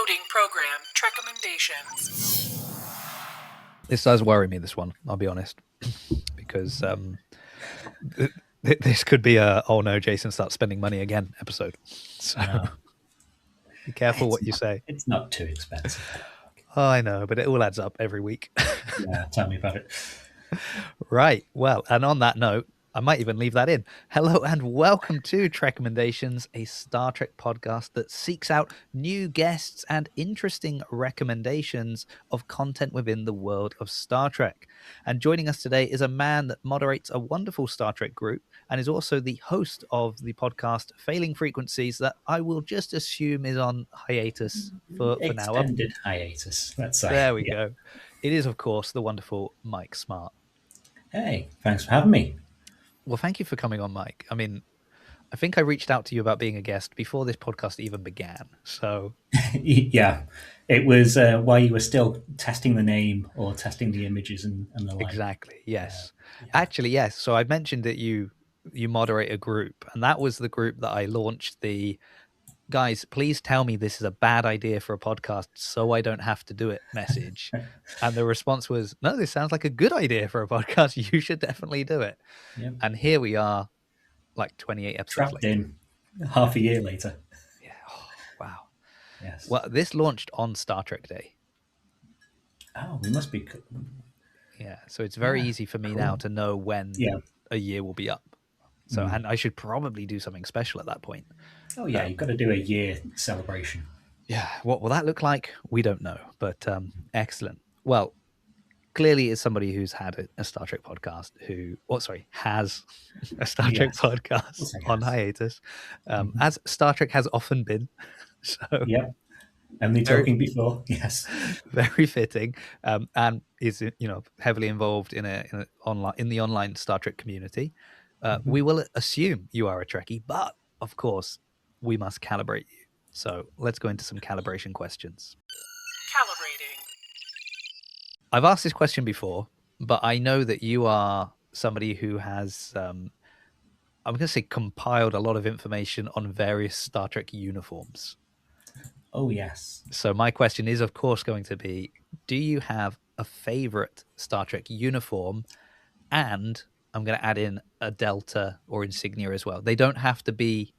Loading program, Trekommendations. This does worry me, this one, I'll be honest, because this could be a, oh no, Jason starts spending money again episode. So be careful what you say. It's not too expensive. Oh, I know, but it all adds up every week. Yeah, tell me about it. Right. Well, and on that note, I might even leave that in. Hello and welcome to Trekommendations, a Star Trek podcast that seeks out new guests and interesting recommendations of content within the world of Star Trek. And joining us today is a man that moderates a wonderful Star Trek group and is also the host of the podcast Failing Frequencies that I will just assume is on hiatus for now. Extended hiatus, let's say. There we go. It is, of course, the wonderful Mike Smart. Hey, thanks for having me. Well, thank you for coming on, Mike. I mean, I think I reached out to you about being a guest before this podcast even began. So, yeah, it was while you were still testing the name or testing the images and the like. Exactly. Yes. Actually, yes. So I mentioned that you moderate a group, and that was the group that I launched the guys, please tell me this is a bad idea for a podcast so I don't have to do it message. And the response was, no, this sounds like a good idea for a podcast. You should definitely do it. Yep. And here we are, like 28 episodes Trapped later. in half a year later. Yeah. Oh, wow. Yes. Well, this launched on Star Trek Day. Oh, we must be. Yeah. So it's very easy for me now to know when a year will be up. So, and I should probably do something special at that point. Oh, yeah, you've got to do a year celebration. Yeah, what will that look like? We don't know, but excellent. Well, clearly it's somebody who's had a Star Trek podcast has a Star Trek podcast on hiatus, as Star Trek has often been. So yeah, and they're talking before, yes. Very fitting, and is heavily involved in the online Star Trek community. We will assume you are a Trekkie, but of course, we must calibrate you. So let's go into some calibration questions. Calibrating. I've asked this question before, but I know that you are somebody who has, I'm going to say, compiled a lot of information on various Star Trek uniforms. Oh, yes. So my question is, of course, going to be, do you have a favorite Star Trek uniform? And I'm going to add in a Delta or insignia as well. They don't have to be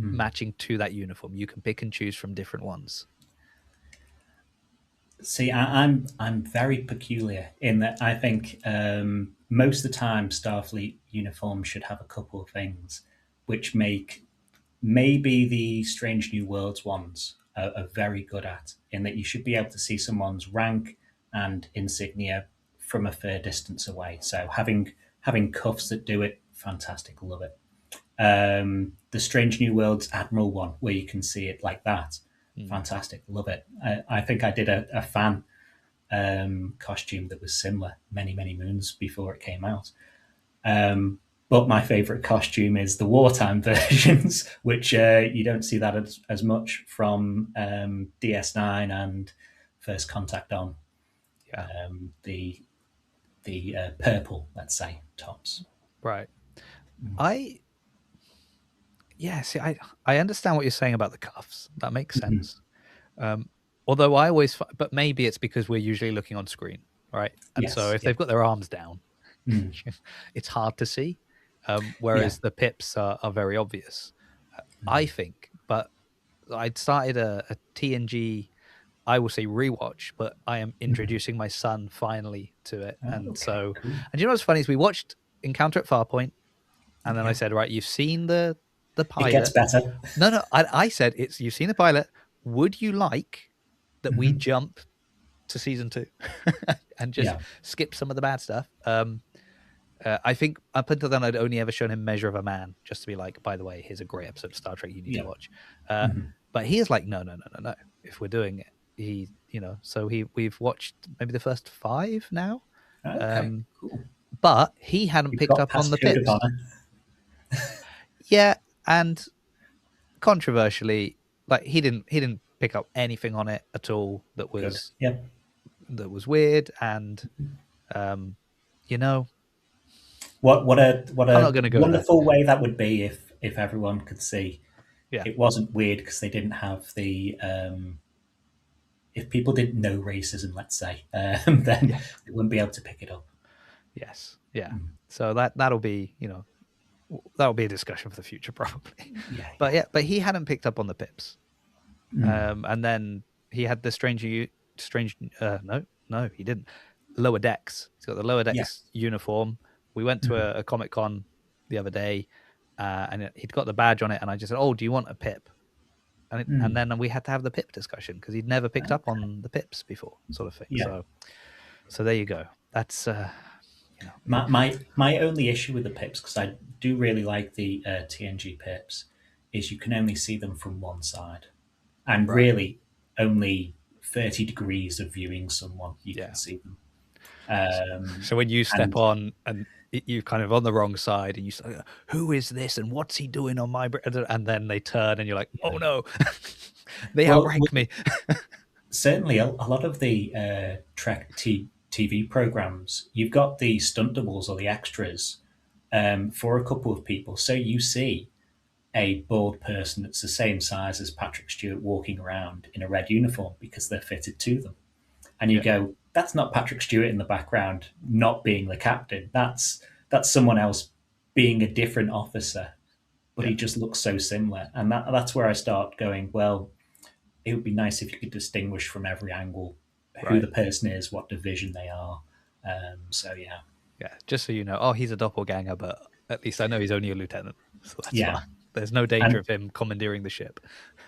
matching to that uniform. You can pick and choose from different ones. See, I'm very peculiar in that I think most of the time Starfleet uniforms should have a couple of things which make maybe the Strange New Worlds ones are very good at, in that you should be able to see someone's rank and insignia from a fair distance away. So having cuffs that do it, fantastic, love it. The Strange New Worlds Admiral one, where you can see it like that, fantastic, love it. I think I did a fan costume that was similar many moons before it came out. But my favorite costume is the wartime versions, which you don't see that as much from DS9 and First Contact on. The purple, let's say, tops. Right. I understand what you're saying about the cuffs. That makes sense. Although I always, but maybe it's because we're usually looking on screen, right? And so if they've got their arms down, it's hard to see. Whereas the pips are very obvious, I think. But I'd started a TNG, I will say rewatch, but I am introducing my son finally to it. And so, and you know what's funny is we watched Encounter at Farpoint, and then I said, right, you've seen the pilot. It gets better. No, I said, you've seen the pilot. Would you like that we jump to season 2 and just skip some of the bad stuff? I think up until then, I'd only ever shown him Measure of a Man, just to be like, by the way, here's a great episode of Star Trek you need to watch. But he is like, no. If we're doing it, we've watched maybe the first 5 now. Okay, cool. But he hadn't picked up on the pips. Yeah, and controversially, like he didn't pick up anything on it at all that was that was weird, and what a wonderful go way that would be if everyone could see. Yeah. It wasn't weird because they didn't have the if people didn't know racism, let's say, then Yeah. they wouldn't be able to pick it up. Yes. Yeah. Mm. So that'll be, that'll be a discussion for the future probably. Yeah, But yeah, but he hadn't picked up on the pips. Mm. And then he had the strange no, he didn't. Lower decks. He's got the lower Yeah. decks uniform. We went to Mm. a Comic Con the other day, and he'd got the badge on it, and I just said, "Oh, do you want a pip?" And Mm. then we had to have the pip discussion because he'd never picked up Okay. on the pips before, sort of thing. Yeah. So there you go. That's My only issue with the pips, because I do really like the TNG pips, is you can only see them from one side, and right. really only 30 degrees of viewing someone you Yeah. can see them. So when you step And on and you're kind of on the wrong side and you say, "Who is this and what's he doing on my?" And then they turn and you're like, "Oh no, they outrank me." certainly a lot of the Trek TV programs, you've got the stunt doubles or the extras for a couple of people. So you see a bald person that's the same size as Patrick Stewart walking around in a red uniform because they're fitted to them. And you Yeah. go, that's not Patrick Stewart in the background not being the captain. That's someone else being a different officer, but Yeah. he just looks so similar. And that's where I start going, well, it would be nice if you could distinguish from every angle who Right. the person is, what division they are. So yeah, Yeah. Just so you know, oh, he's a doppelganger, but at least I know he's only a lieutenant, so that's yeah, fine. There's no danger and of him commandeering the ship.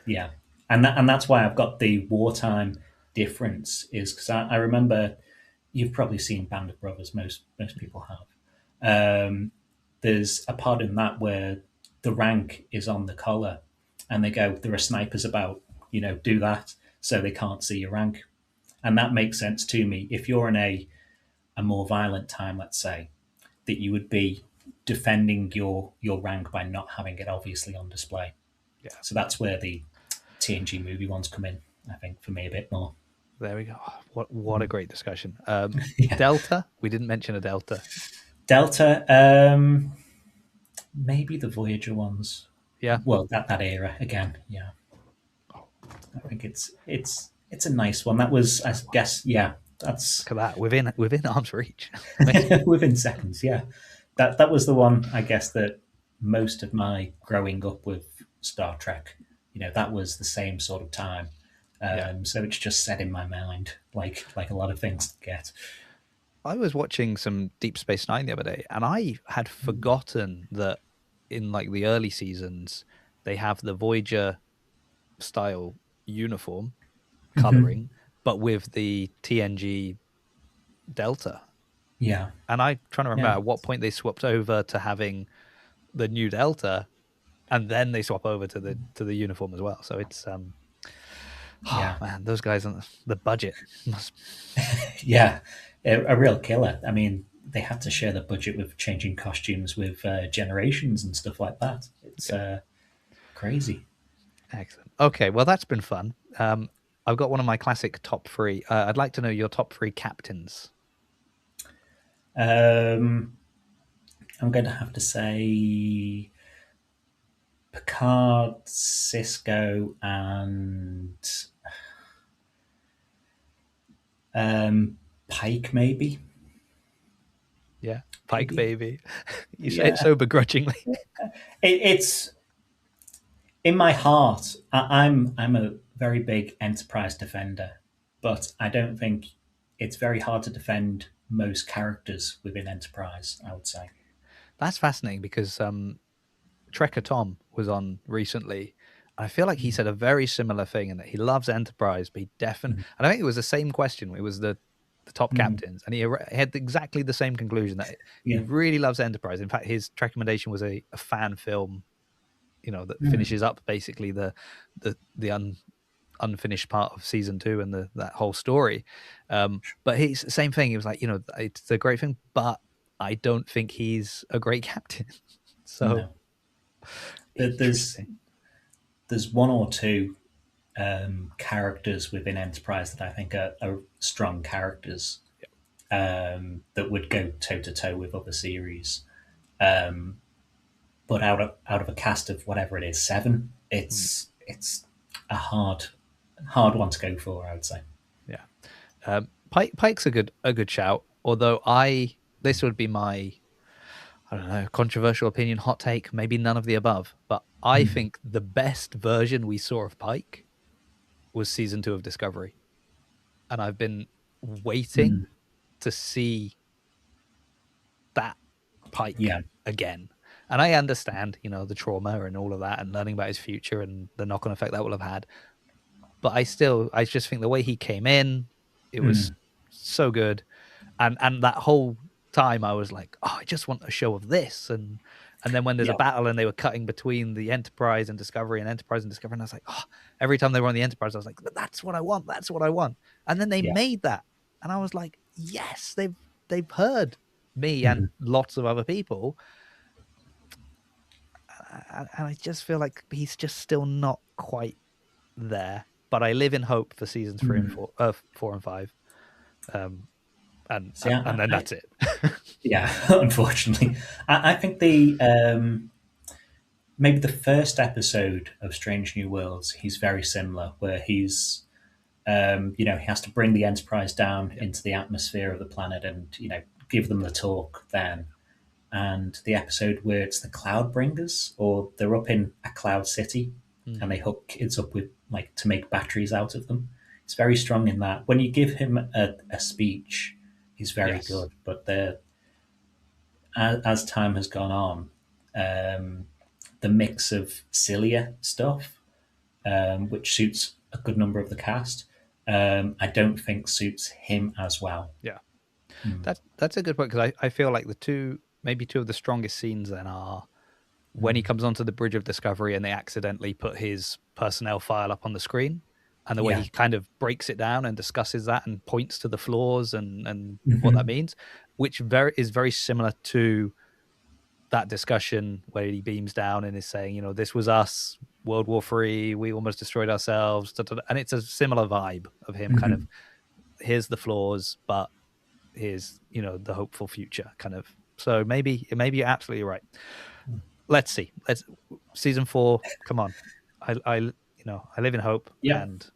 yeah, and that's why I've got the wartime difference is because I remember you've probably seen Band of Brothers. Most people have. There's a pod in that where the rank is on the collar, and they go, there are snipers about, do that so they can't see your rank, and that makes sense to me. If you're in a more violent time, let's say, that you would be defending your rank by not having it obviously on display. Yeah. So that's where the TNG movie ones come in, I think, for me a bit more. There we go. What a great discussion. Yeah. Delta. We didn't mention a Delta. Delta, maybe the Voyager ones. Yeah. Well, that era again. Yeah, I think it's a nice one. That was, I guess, yeah. That's Look at that within arm's reach. within seconds. Yeah, that was the one. I guess that most of my growing up with Star Trek, that was the same sort of time. Yeah. So it's just set in my mind, like a lot of things get. I was watching some Deep Space Nine the other day, and I had forgotten that in like the early seasons they have the Voyager style uniform coloring, but with the TNG Delta. Yeah, And I'm trying to remember yeah, at what point they swapped over to having the new Delta, and then they swap over to the uniform as well. So it's yeah, man, those guys on the budget must. yeah. A real killer. I mean, they had to share the budget with changing costumes with generations and stuff like that. It's crazy. Excellent. Okay, well that's been fun. I've got one of my classic top three. I'd like to know your top three captains. I'm going to have to say Picard, Cisco, and Pike, maybe. Yeah, Pike, Maybe. baby. You say it so begrudgingly. It's in my heart. I'm a very big Enterprise defender, but I don't think it's very hard to defend most characters within Enterprise, I would say. That's fascinating because Trekker Tom was on recently. I feel like he said a very similar thing in that he loves Enterprise, but he definitely, Mm. and I think it was the same question. It was the top Mm. captains, and he had exactly the same conclusion that he Yeah. really loves Enterprise. In fact, his Trekommendation was a fan film, that Mm. finishes up basically the unfinished part of season 2 and that whole story. But he's same thing. He was like, it's a great thing, but I don't think he's a great captain. So No. interesting. There's one or two characters within Enterprise that I think are strong characters that would go toe to toe with other series. But out of a cast of whatever it is, 7, it's a hard one to go for, I would say. Yeah. Pike's a good shout. Although this would be my, I don't know, controversial opinion, hot take, maybe none of the above. But I think the best version we saw of Pike was season 2 of Discovery, and I've been waiting to see that Pike again. And I understand, the trauma and all of that, and learning about his future and the knock-on effect that will have had. But I just think the way he came in, it was so good. And that whole time I was like, oh, I just want a show of this. And then when there's a battle and they were cutting between the Enterprise and Discovery and Enterprise and Discovery, and I was like, oh, every time they were on the Enterprise, I was like, that's what I want. That's what I want. And then they made that. And I was like, yes, they've heard me and lots of other people. And I just feel like he's just still not quite there. But I live in hope for seasons 4 and 5. And then that's it. Yeah, unfortunately. I think the maybe the first episode of Strange New Worlds, he's very similar, where he's he has to bring the Enterprise down into the atmosphere of the planet and give them the talk then. And the episode where it's the Cloud Bringers, or they're up in a cloud city and they hook kids up with to make batteries out of them. It's very strong in that. When you give him a speech, he's very good. But as time has gone on, the mix of sillier stuff, which suits a good number of the cast, I don't think suits him as well. Yeah, that's a good point, because I feel like maybe two of the strongest scenes then are when he comes onto the bridge of Discovery and they accidentally put his personnel file up on the screen, and the way he kind of breaks it down and discusses that and points to the flaws and what that means, which is very similar to that discussion where he beams down and is saying, this was us, World War III, we almost destroyed ourselves, and it's a similar vibe of him kind of, here's the flaws, but here's the hopeful future kind of. So maybe you're absolutely right. Let's see. Season 4. Come on. I live in hope, and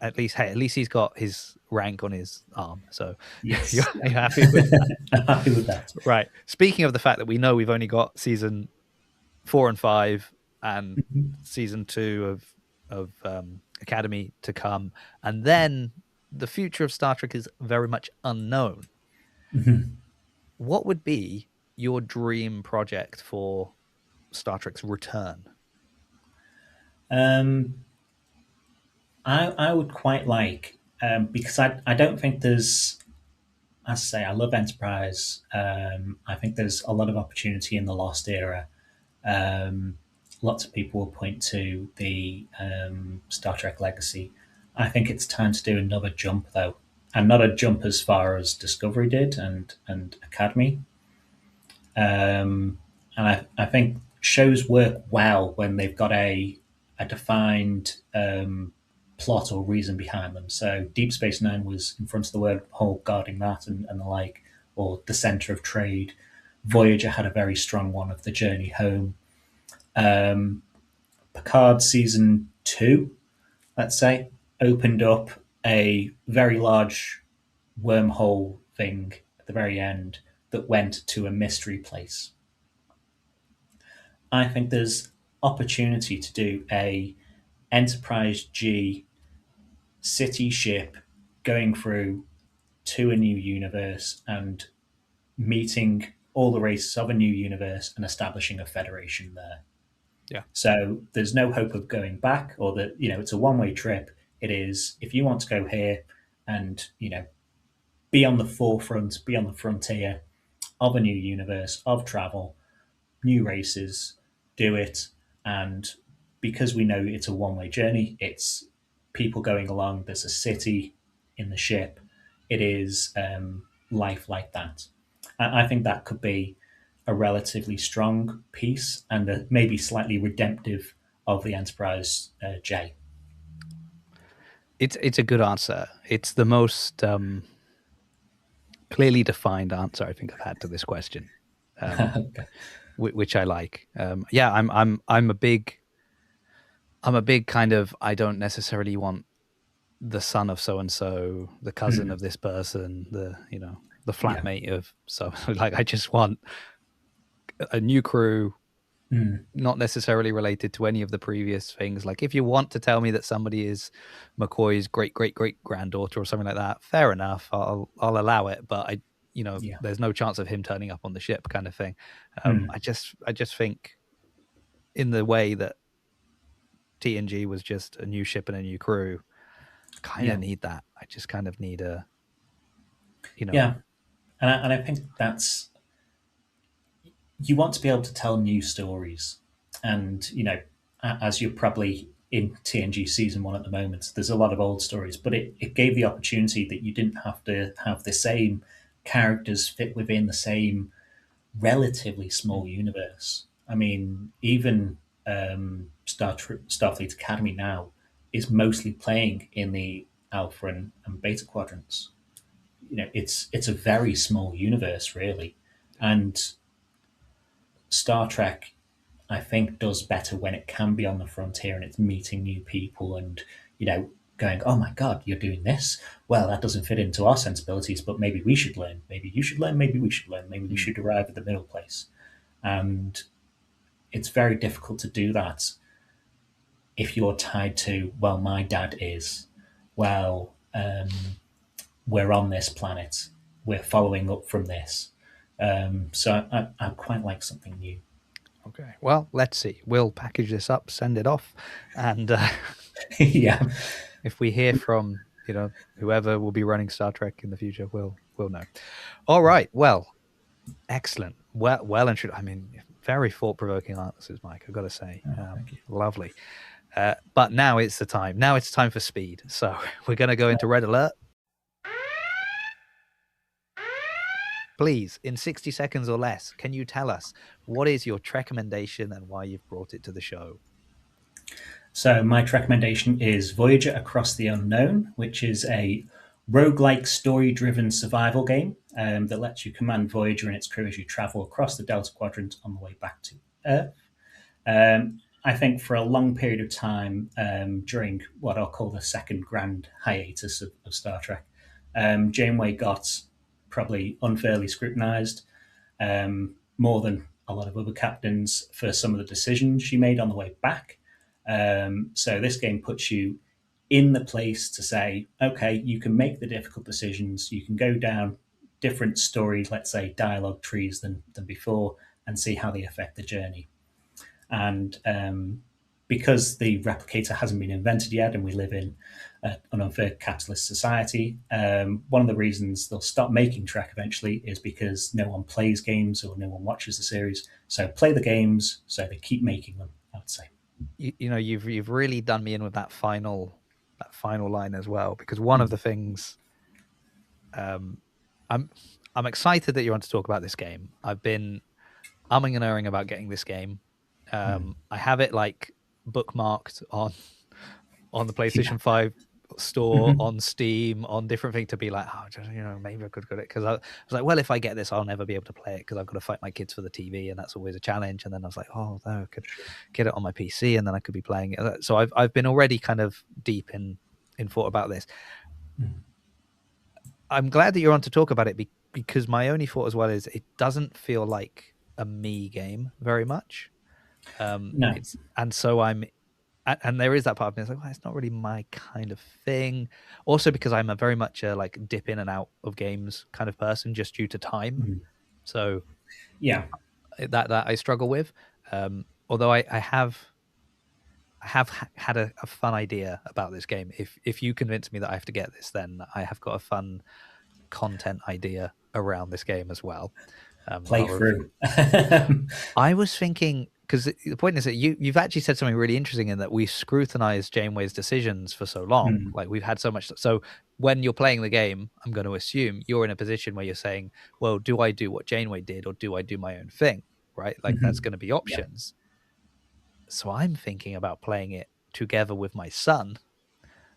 at least he's got his rank on his arm. So yes, you're happy with that. I'm happy with that. Right. Speaking of the fact that we know we've only got season 4 and 5 and season 2 of Academy to come, and then the future of Star Trek is very much unknown. What would be your dream project for Star Trek's return? I would quite like, because I don't think there's, as I say, I love Enterprise. I think there's a lot of opportunity in the Lost era. Lots of people will point to the Star Trek Legacy. I think it's time to do another jump, though, and not a jump as far as Discovery did and Academy. And I think shows work well when they've got a defined plot or reason behind them. So Deep Space Nine was in front of the wormhole, guarding that and the like, or the center of trade. Voyager had a very strong one of the journey home. Picard season 2, let's say, opened up a very large wormhole thing at the very end that went to a mystery place. I think there's opportunity to do a Enterprise G city ship going through to a new universe and meeting all the races of a new universe and establishing a federation there. Yeah. So there's no hope of going back, or that, it's a one-way trip. It is, if you want to go here and, be on the forefront, be on the frontier of a new universe, of travel, new races, do it. And because we know it's a one-way journey, it's people going along, there's a city in the ship. It is life like that. And I think that could be a relatively strong piece and maybe slightly redemptive of the Enterprise J. It's a good answer. It's the most clearly defined answer I think I've had to this question, Okay. which I like. I'm a big kind of, I don't necessarily want the son of so and so, the cousin of this person, the flatmate of so. Like, I just want a new crew, not necessarily related to any of the previous things. Like, if you want to tell me that somebody is McCoy's great granddaughter or something like that, fair enough, I'll allow it. But there's no chance of him turning up on the ship, kind of thing. I just think, in the way that TNG was just a new ship and a new crew, kind of need that. I just kind of need a, and I think that's, you want to be able to tell new stories, and as you're probably in TNG season 1 at the moment, there's a lot of old stories, but it gave the opportunity that you didn't have to have the same characters fit within the same relatively small universe. I mean, even Starfleet Academy now is mostly playing in the Alpha and Beta quadrants. It's a very small universe, really, and Star Trek, I think, does better when it can be on the frontier and it's meeting new people and going, oh my god, you're doing this, well, that doesn't fit into our sensibilities, but maybe we should learn, maybe you should learn, maybe we should learn, maybe we should arrive at the middle place. And it's very difficult to do that if you're tied to, well, my dad is, well, we're on this planet, we're following up from this. So I quite like something new. Okay, well, let's see. We'll package this up, send it off, and yeah, if we hear from whoever will be running Star Trek in the future, we'll know. All right, well, excellent. Well and I mean, very thought-provoking answers, Mike, I've got to say. Thank you. Lovely. But now it's the time. Now it's time for speed. So we're going to go into red alert. Please, in 60 seconds or less, can you tell us what is your Trekommendation and why you've brought it to the show? So my Trekommendation is Voyager Across the Unknown, which is a roguelike story-driven survival game that lets you command Voyager and its crew as you travel across the Delta Quadrant on the way back to Earth. I think for a long period of time during what I'll call the second grand hiatus of Star Trek, Janeway got probably unfairly scrutinized, more than a lot of other captains, for some of the decisions she made on the way back. So this game puts you in the place to say, okay, you can make the difficult decisions, you can go down different stories, let's say dialogue trees than before, and see how they affect the journey. And because the replicator hasn't been invented yet and we live in an unfair capitalist society, one of the reasons they'll stop making Trek eventually is because no one plays games or no one watches the series. So play the games, so they keep making them, I would say. You've really done me in with that final line as well, because one of the things I'm excited that you want to talk about this game. I've been umming and erring about getting this game. I have it like bookmarked on the PlayStation 5 store, on Steam, on different things, to be like, maybe I could get it, because I was like, well, if I get this, I'll never be able to play it because I've got to fight my kids for the TV, and that's always a challenge. And then I was like, oh no, I could get it on my PC, and then I could be playing it. So I've been already kind of deep in thought about this. I'm glad that you're on to talk about it, because my only thought as well is it doesn't feel like a me game very much. No. And there is that part of me that's like, well, it's not really my kind of thing. Also because I'm a very much a like dip in and out of games kind of person, just due to time. So yeah, that I struggle with. Although I have had a fun idea about this game. If you convince me that I have to get this, then I have got a fun content idea around this game as well. Play through. I was thinking, because the point is that you've actually said something really interesting, in that we scrutinized Janeway's decisions for so long. Like, we've had so much. So when you're playing the game, I'm going to assume you're in a position where you're saying, well, do I do what Janeway did, or do I do my own thing? Right? Like, that's going to be options. So I'm thinking about playing it together with my son.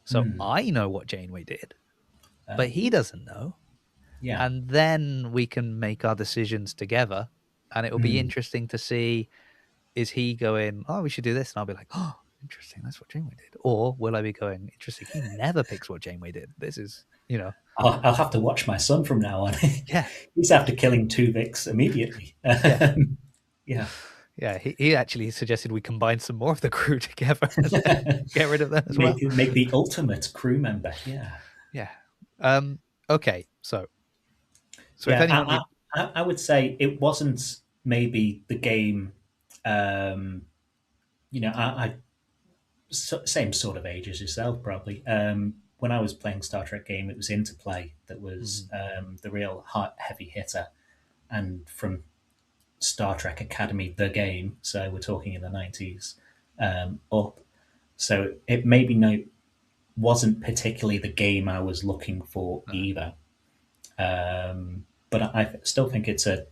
So I know what Janeway did, but he doesn't know. Yeah. And then we can make our decisions together. And it will be interesting to see, is he going, oh, we should do this? And I'll be like, oh, Interesting. That's what Janeway did. Or will I be going, interesting, he never picks what Janeway did. This is, I'll have to watch my son from now on. Yeah. He's after killing two Vics immediately. Yeah. Yeah. Yeah, he actually suggested we combine some more of the crew together and then get rid of them as well. Make the ultimate crew member. Yeah. Yeah. Okay. So Yeah, if anyone I would say it wasn't maybe the game. Same sort of age as yourself, probably. When I was playing Star Trek game, it was Interplay that was the real heavy hitter, and from Star Trek Academy, the game. So we're talking in the 90s up. So it maybe wasn't particularly the game I was looking for either. But I still think it's a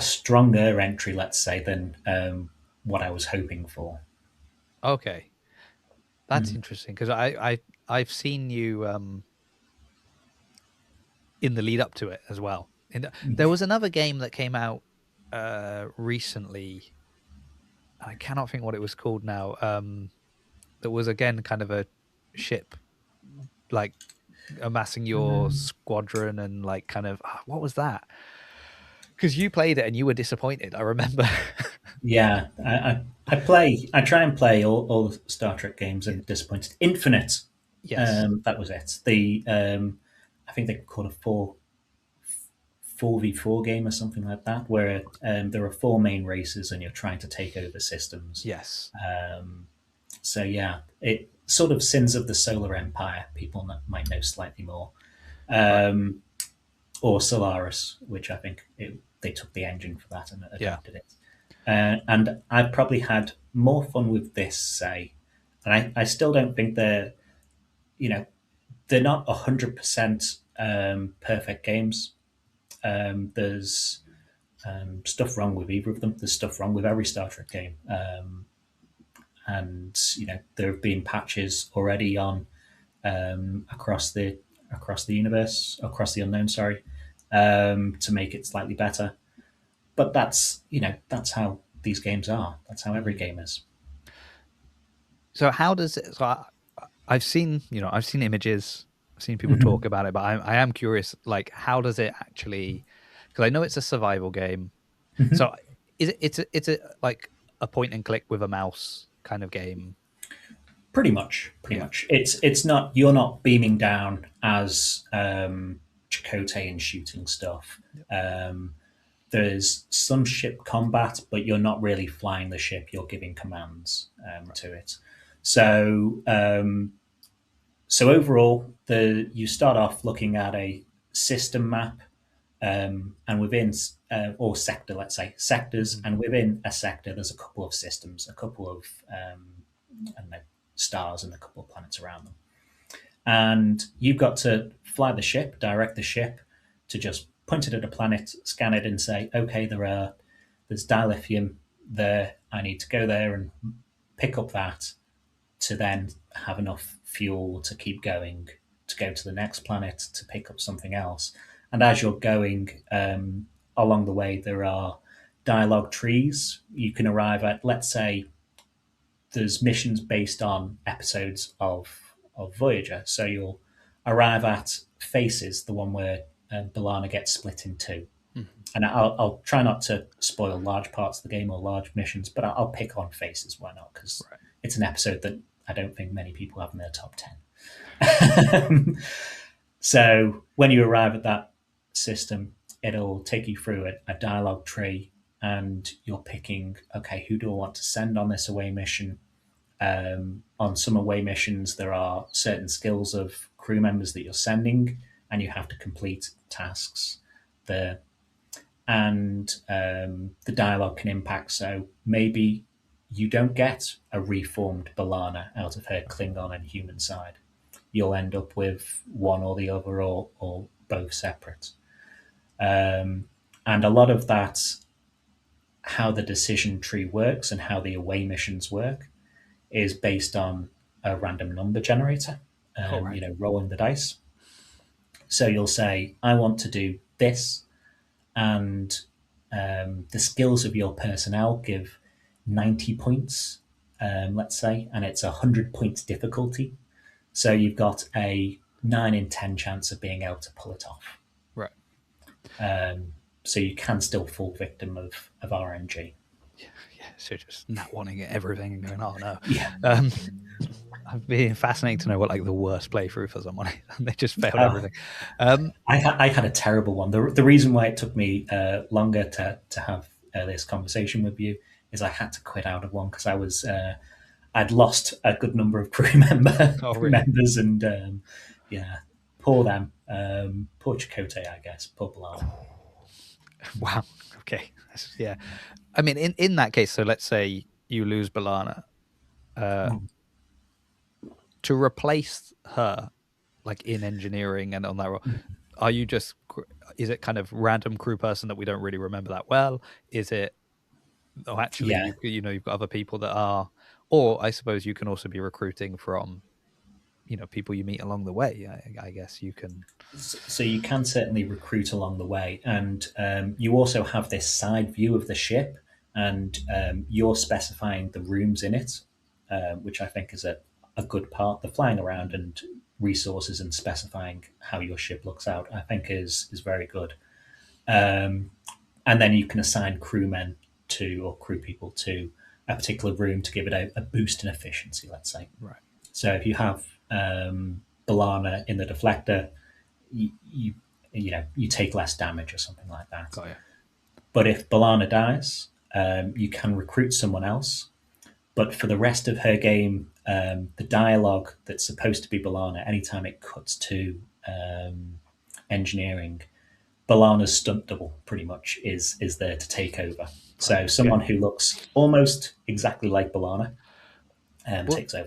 stronger entry, let's say, than what I was hoping for. Okay. That's interesting because I've seen you in the lead up to it as well. There was another game that came out recently. I cannot think what it was called now. That was again kind of a ship, like amassing your squadron and like kind of what was that? Because you played it and you were disappointed. I remember. Yeah, I try and play all the Star Trek games and disappointed. Infinite. Yes. That was it. The I think they call it 4v4 game or something like that, where there are four main races and you're trying to take over systems. Yes. So yeah, it sort of Sins of the Solar Empire. People might know slightly more, or Solaris, which I think they took the engine for that and adapted it. And I've probably had more fun with this, say, and I still don't think they're not 100% perfect games. There's stuff wrong with either of them. There's stuff wrong with every Star Trek game. And there have been patches already on across the universe, across the unknown, to make it slightly better. But that's how these games are. That's how every game is. So how does it? So I've seen images, I've seen people talk about it, but I am curious. Like, how does it actually? Because I know it's a survival game. So it's a like a point and click with a mouse kind of game. Pretty much. It's not, you're not beaming down as Chakotay and shooting stuff. There's some ship combat, but you're not really flying the ship. You're giving commands to it. So overall, you start off looking at a system map, and within or sector, let's say sectors, and within a sector, there's a couple of systems, a couple of I don't know, stars, and a couple of planets around them. And you've got to fly the ship, direct the ship to just point it at a planet, scan it, and say, okay, there's dilithium there. I need to go there and pick up that to then have enough fuel to keep going, to go to the next planet, to pick up something else. And as you're going along the way, there are dialogue trees you can arrive at. Let's say there's missions based on episodes of Voyager. So you'll arrive at Faces, the one where B'Elanna gets split in two. And I'll try not to spoil large parts of the game or large missions, but I'll pick on Faces. Why not? Because it's an episode that I don't think many people have in their top 10. So when you arrive at that system, it'll take you through a dialogue tree, and you're picking, okay, who do I want to send on this away mission? On some away missions, there are certain skills of crew members that you're sending, and you have to complete tasks there. And the dialogue can impact. So maybe you don't get a reformed B'Elanna out of her Klingon and human side. You'll end up with one or the other, or both separate. And a lot of that, how the decision tree works and how the away missions work, is based on a random number generator, rolling the dice. So you'll say, I want to do this, and the skills of your personnel give 90 points let's say, and it's 100 points difficulty. So you've got a 9 in 10 chance of being able to pull it off. Right. So you can still fall victim of RNG. Yeah, so just not wanting everything and going, oh no. Yeah. I'd be fascinating to know what like the worst playthrough for someone and they just failed everything. I had a terrible one. The reason why it took me longer to have this conversation with you is I had to quit out of one because I'd lost a good number of crew members, and yeah, poor them, poor Chakotay, I guess, poor B'Elanna. Wow. Okay. Yeah. I mean, in that case, so let's say you lose B'Elanna, to replace her, like in engineering and on that role, are you just, is it kind of random crew person that we don't really remember that well? Is it, actually, you know, you've got other people that are, or I suppose you can also be recruiting from, you know, people you meet along the way. I guess you can. So you can certainly recruit along the way, and you also have this side view of the ship, and you're specifying the rooms in it, which I think is a good part. The flying around and resources and specifying how your ship looks out, I think is very good. And then you can assign crewmen to, or crew people to, a particular room to give it a boost in efficiency, let's say. Right. So if you have B'Elanna in the deflector, you take less damage or something like that. Oh, yeah. But if B'Elanna dies, you can recruit someone else. But for the rest of her game, the dialogue that's supposed to be B'Elanna, anytime it cuts to engineering, B'Elanna's stunt double pretty much is there to take over. So someone who looks almost exactly like B'Elanna takes over.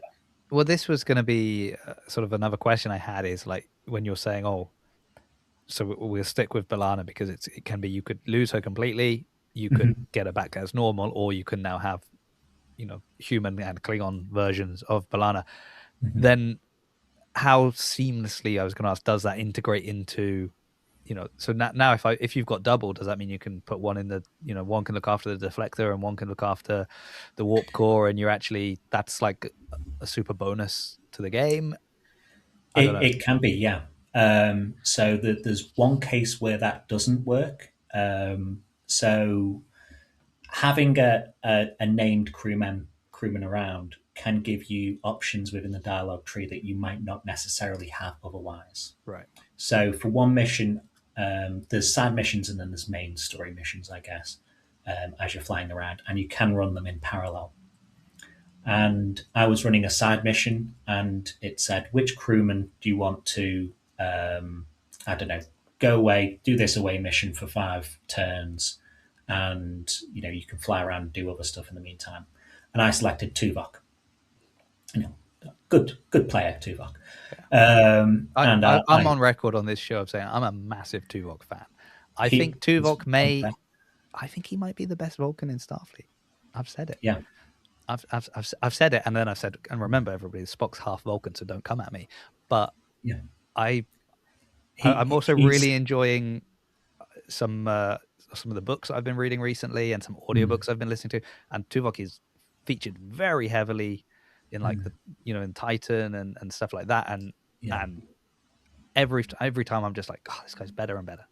Well, this was going to be sort of another question I had, is like when you're saying, oh, so we'll stick with B'Elanna because it can be, you could lose her completely, you could get her back as normal, or you can now have, you know, human and Klingon versions of B'Elanna. Then how seamlessly, I was going to ask, does that integrate into, you know, so now if you've got double, does that mean you can put one in the, you know, one can look after the deflector and one can look after the warp core, and you're actually, that's like a super bonus to the game? It can be, yeah. So there's one case where that doesn't work. So having a named crewman around can give you options within the dialogue tree that you might not necessarily have otherwise. Right. So for one mission, there's side missions and then there's main story missions, I guess, as you're flying around, and you can run them in parallel. And I was running a side mission, and it said, which crewman do you want to, I don't know, go away, do this away mission for 5 turns, and you know you can fly around and do other stuff in the meantime. And I selected Tuvok. You know, good player, Tuvok. I'm on record on this show of saying I'm a massive Tuvok fan. I think Tuvok I think he might be the best Vulcan in Starfleet. I've said it. Yeah. I've said it, and then I've said, and remember, everybody, Spock's half Vulcan, so don't come at me. But yeah, I'm also really enjoying some of the books I've been reading recently and some audiobooks I've been listening to, and Tuvok is featured very heavily in like the, you know, in Titan and stuff like that, and every time I'm just like, oh, this guy's better and better.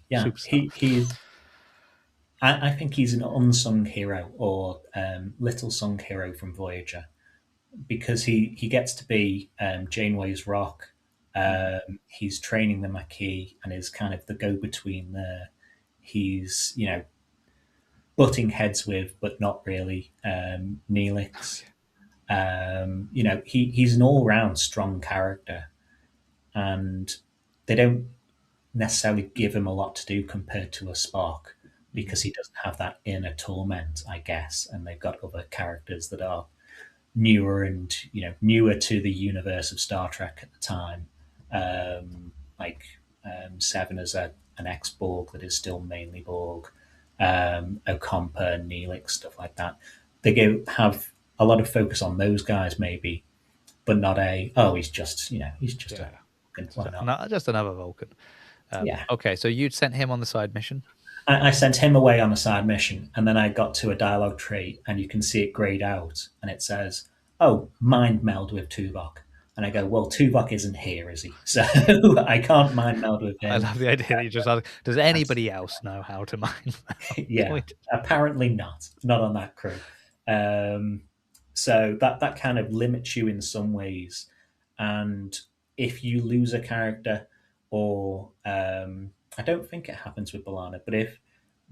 Yeah, I think he's an unsung hero, or little sung hero from Voyager, because he gets to be Janeway's rock. He's training the Maquis and is kind of the go-between there. He's, you know, butting heads with, but not really, Neelix. You know, he's an all-round strong character, and they don't necessarily give him a lot to do compared to a Spock, because he doesn't have that inner torment, I guess, and they've got other characters that are newer and, you know, newer to the universe of Star Trek at the time, like Seven as an ex-Borg that is still mainly Borg, Ocampa, Neelix, stuff like that. They have a lot of focus on those guys, maybe, but not he's just a Vulcan. Just another Vulcan. Okay, so you'd sent him on the side mission. I sent him away on a side mission, and then I got to a dialogue tree, and you can see it grayed out, and it says, "Oh, mind meld with Tuvok." And I go, "Well, Tuvok isn't here, is he? So I can't mind meld with I him." love the idea that you just ask, does anybody else know how to mine? Yeah, apparently not on that crew. So that kind of limits you in some ways, and if you lose a character, or I don't think it happens with Balana, but if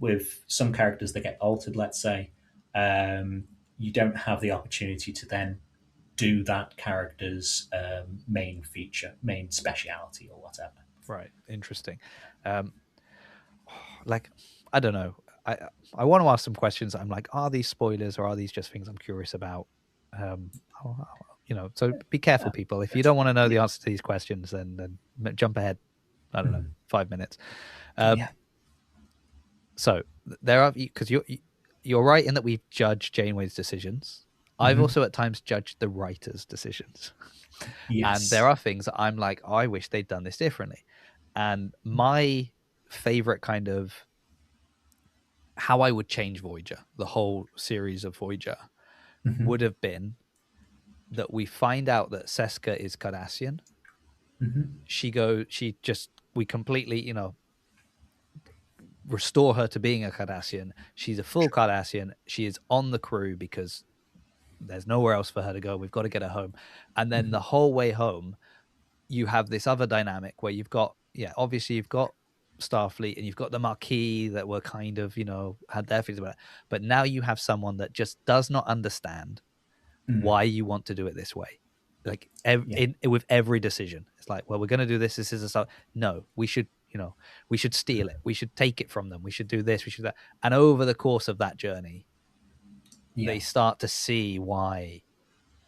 with some characters that get altered, let's say, you don't have the opportunity to then do that character's main feature, main speciality, or whatever. Right. Interesting. Um, like, I don't know. I I want to ask some questions. I'm like, are these spoilers or are these just things I'm curious about? Um, so be careful, people. If you don't want to know the answer to these questions, then jump ahead. I don't know, 5 minutes. Yeah. So there are, because you're right in that we've judged Janeway's decisions. I've also at times judged the writer's decisions. Yes. And there are things that I'm like, oh, I wish they'd done this differently. And my favorite kind of how I would change Voyager, the whole series of Voyager, would have been that we find out that Seska is Cardassian. We completely, restore her to being a Cardassian. She's a full Cardassian. She is on the crew because there's nowhere else for her to go. We've got to get her home. And then the whole way home, you have this other dynamic where obviously you've got Starfleet and you've got the Marquis that were kind of, had their feelings about it. But now you have someone that just does not understand why you want to do it this way. Like with every decision, it's like, well, we're going to do this. This is a start. No, we should steal it. We should take it from them. We should do this. We should that. And over the course of that journey, they start to see why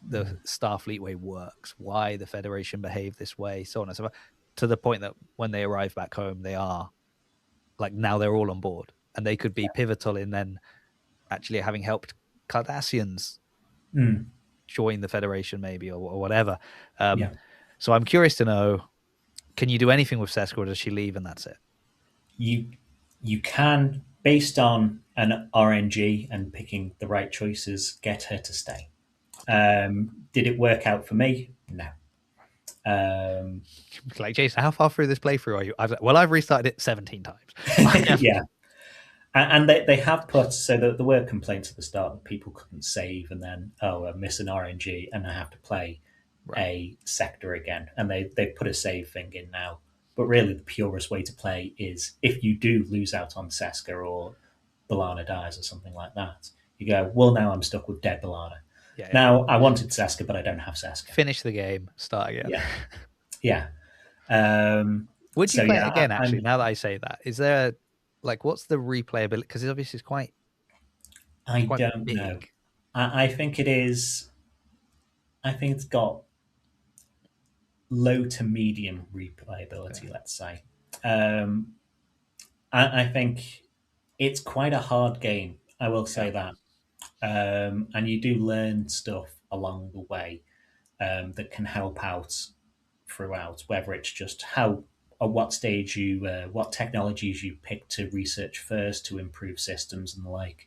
the Starfleet way works, why the Federation behave this way, so on and so forth, to the point that when they arrive back home, they are like, now they're all on board, and they could be pivotal in then actually having helped Cardassians join the Federation, maybe, or whatever. So I'm curious to know, can you do anything with Seska, or does she leave and that's it? You can, based on an RNG and picking the right choices, get her to stay. Did it work out for me? No. Like, Jason, how far through this playthrough are you? I've restarted it 17 times. Yeah. And they have put, so there were complaints at the start that people couldn't save, and then, I miss an RNG and I have to play a sector again. And they put a save thing in now. But really, the purest way to play is if you do lose out on Seska, or Balana dies or something like that, you go, well, now I'm stuck with dead Balana. Now, I wanted Seska, but I don't have Seska. Finish the game, start again. Yeah. Would you play it again, actually, now that I say that? Is there, what's the replayability? Because obviously it's quite don't big. know. I think it is. I think it's got low to medium replayability, let's say. I think it's quite a hard game, I will say that. And you do learn stuff along the way that can help out throughout, whether it's just at what stage what technologies you pick to research first to improve systems and the like.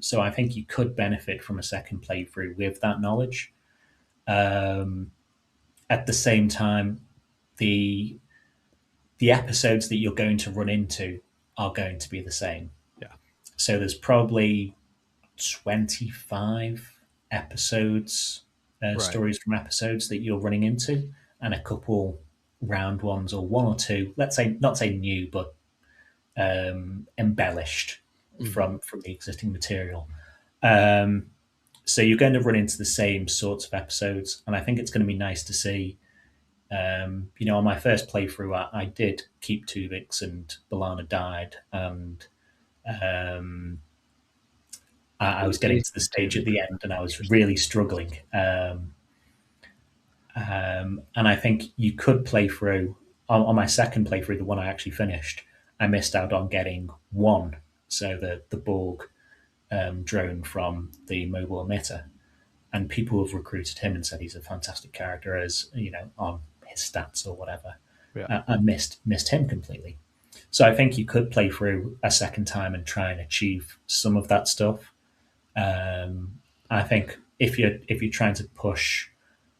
So I think you could benefit from a second playthrough with that knowledge. At the same time, the episodes that you're going to run into are going to be the same. So there's probably 25 episodes, stories from episodes that you're running into, and a couple round ones, or one or two, let's say, not say new, but embellished from the existing material. So you're going to run into the same sorts of episodes, and I think it's going to be nice to see. On my first playthrough, I did keep Tuvix, and Balana died, and I was getting to the stage at the end, and I was really struggling. And I think you could play through, on my second playthrough, the one I actually finished, I missed out on getting one, so the Borg drone from the mobile emitter. And people have recruited him and said he's a fantastic character, as on his stats or whatever. I missed him completely. So I think you could play through a second time and try and achieve some of that stuff. I think if you're trying to push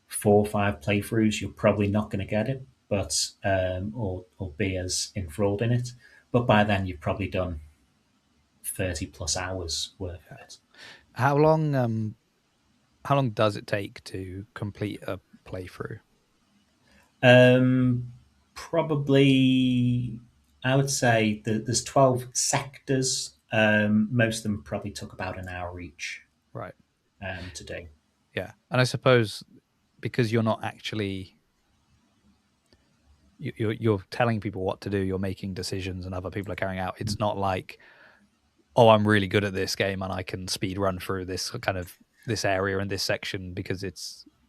4 or 5 playthroughs, you're probably not going to get it, but or be as enthralled in it. But by then, you've probably done 30+ hours worth of it. How long does it take to complete a playthrough? Probably, I would say that there's 12 sectors. Most of them probably took about an hour each. Right. To do. Yeah, and I suppose because you're not actually you're telling people what to do, you're making decisions, and other people are carrying out. It's not like, oh, I'm really good at this game and I can speed run through this kind of this area and this section, because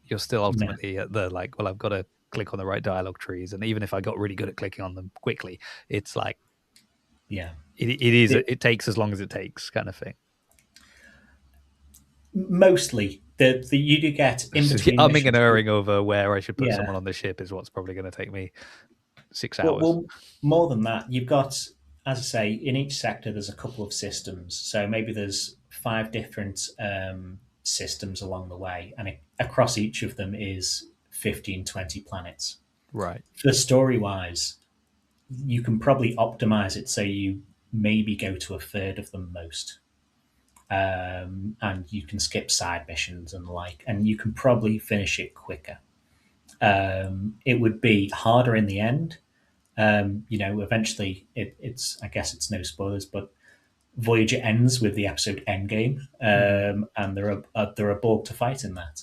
you're still ultimately at the like, well, I've got to click on the right dialogue trees, and even if I got really good at clicking on them quickly, it's like, Yeah, it takes as long as it takes, kind of thing. Mostly, you do get in between. Umming and erring over where I should put someone on the ship is what's probably going to take me 6 hours. Well, more than that, you've got, as I say, in each sector there's a couple of systems. So maybe there's 5 different systems along the way, and across each of them is 15, 20 planets. Right. For story wise, you can probably optimize it so you maybe go to a third of them most. And you can skip side missions and the like, and you can probably finish it quicker. It would be harder in the end. Eventually, it's, I guess it's no spoilers, but Voyager ends with the episode Endgame, and there are Borg to fight in that.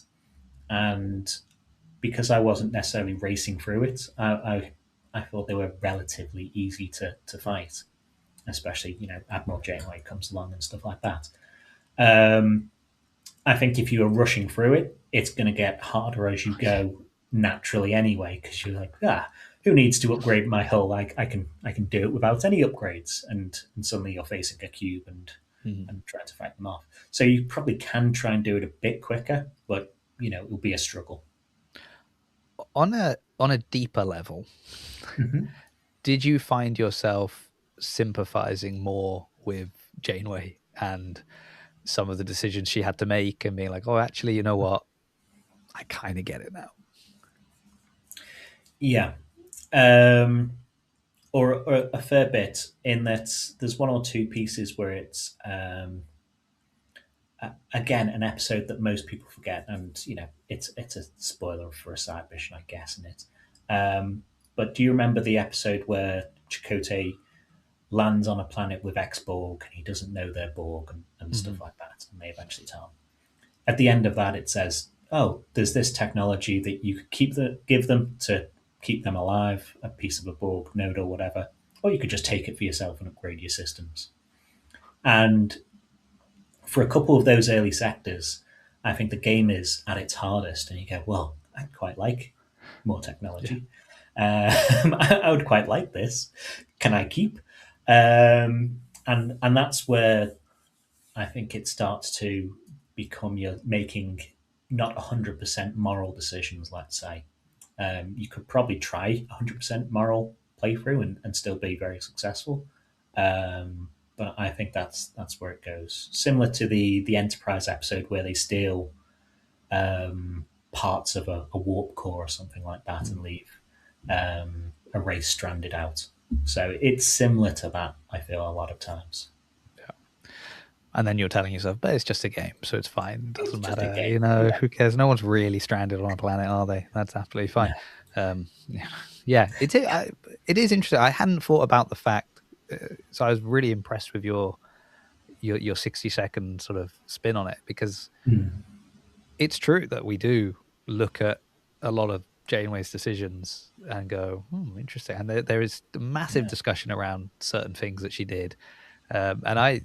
And because I wasn't necessarily racing through it, I thought they were relatively easy to fight, especially Admiral Janeway comes along and stuff like that. I think if you are rushing through it, it's going to get harder as you go naturally anyway, because you're like, who needs to upgrade my hull? I can do it without any upgrades, and suddenly you're facing a cube and trying to fight them off. So you probably can try and do it a bit quicker, but it will be a struggle. On a deeper level, did you find yourself sympathizing more with Janeway and some of the decisions she had to make, and being like, oh, actually, you know what? I kind of get it now. Yeah. Or a fair bit, in that there's 1 or 2 pieces where it's again an episode that most people forget, and it's a spoiler for a side mission, I guess, in it. But do you remember the episode where Chakotay lands on a planet with ex-Borg and he doesn't know they're Borg and stuff like that, and they eventually tell him? At the end of that, it says, "Oh, there's this technology that you could give them to keep them alive, a piece of a Borg node or whatever, or you could just take it for yourself and upgrade your systems." And for a couple of those early sectors, I think the game is at its hardest, and you go, well, I'd quite like more technology. I would quite like this. Can I keep? And that's where I think it starts to become you're making not 100% moral decisions, let's say. You could probably try 100% moral playthrough and still be very successful. But I think that's where it goes. Similar to the Enterprise episode where they steal parts of a warp core or something like that and leave a race stranded out. So it's similar to that, I feel, a lot of times. Yeah. And then you're telling yourself, but it's just a game, so it's fine. It doesn't matter. Yeah. Who cares? No one's really stranded on a planet, are they? That's absolutely fine. Yeah. It is interesting. I hadn't thought about the fact, so I was really impressed with your 60-second sort of spin on it, because it's true that we do look at a lot of Janeway's decisions and go, interesting. And there is a massive discussion around certain things that she did. And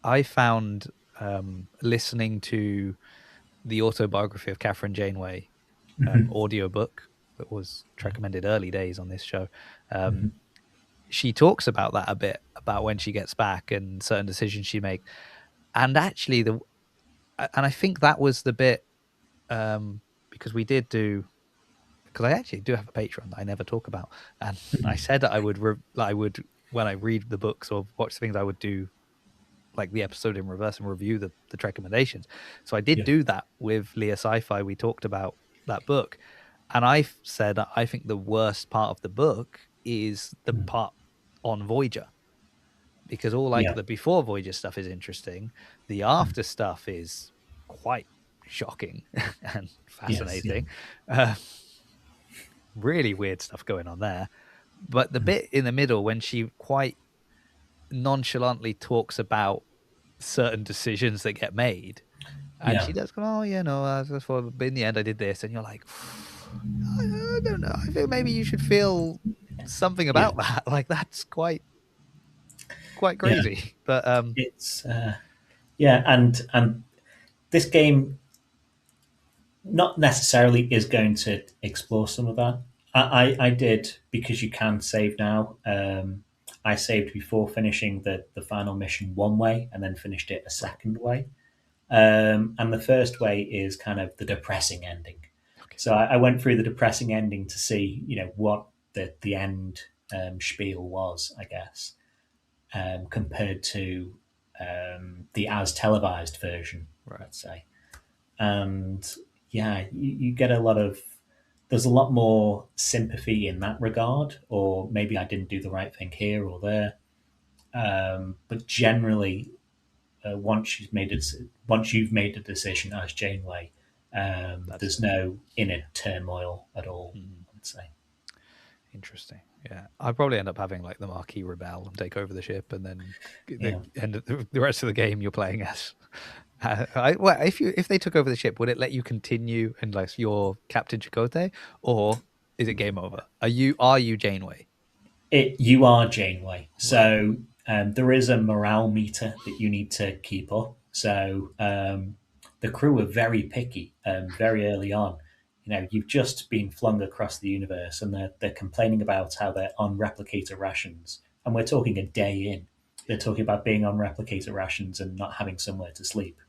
I found listening to the autobiography of Catherine Janeway audiobook that was recommended early days on this show. She talks about that a bit, about when she gets back and certain decisions she makes. And actually, I think that was the bit, because we did do because I actually do have a Patreon that I never talk about, and I said that I would when I read the books or watch the things, I would do like the episode in reverse and review the Trekommendations. So I did do that with Leah Sci-Fi. We talked about that book, and I said I think the worst part of the book is the part on Voyager, because all like the before Voyager stuff is interesting. The after stuff is quite shocking and fascinating. Really weird stuff going on there. But the bit in the middle when she quite nonchalantly talks about certain decisions that get made, and she does go, oh, you know, but in the end I did this, and you're like, I don't know, I think maybe you should feel something about that. Like, that's quite crazy. But it's and this game not necessarily is going to explore some of that. I did, because you can save now. I saved before finishing the final mission one way, and then finished it a second way. And the first way is kind of the depressing ending. So I went through the depressing ending to see, you know, what the end spiel was, I guess, compared to the as televised version, let's say. And you get a lot of, there's a lot more sympathy in that regard, or maybe I didn't do the right thing here or there. But generally, once you've made a decision as Janeway, there's no inner turmoil at all. I would say. Interesting. Yeah, I'd probably end up having like the Marquis rebel and take over the ship, and then the rest of the game you're playing as. Well, if they took over the ship, would it let you continue unless you're Captain Chakotay, or is it game over? Are you Janeway? You are Janeway. Right. So there is a morale meter that you need to keep up. So the crew are very picky very early on. You know, you've just been flung across the universe, and they're complaining about how they're on replicator rations. And we're talking a day in. They're talking about being on replicator rations and not having somewhere to sleep.